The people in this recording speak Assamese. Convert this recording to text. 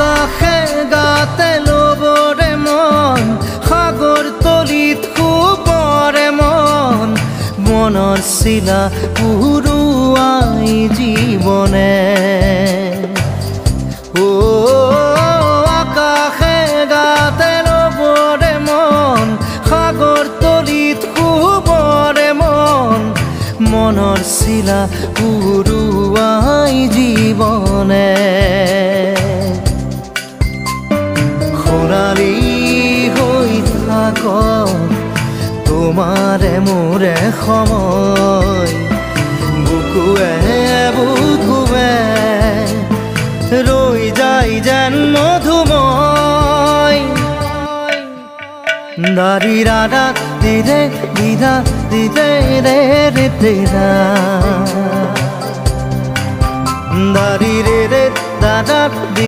আকাশে গাতে ল'বৰে মন সাগৰ তলিত শুবৰে মন মনৰ চিলা উৰুৱাই জীৱনে আকাশে গাতে ল'বৰে মন সাগৰ তলিত শুবৰে মন মনৰ চিলা উৰুৱাই জীৱনে সোণালী হৈ থাক তোমাৰে মোৰে সময় বুকুৱে বুকুৱে ৰৈ যায় যেন মধুময় দাৰি ৰাধা দিদে দিদা দিদে ৰে ৰে দিদা দাৰি ৰে ৰে দাদা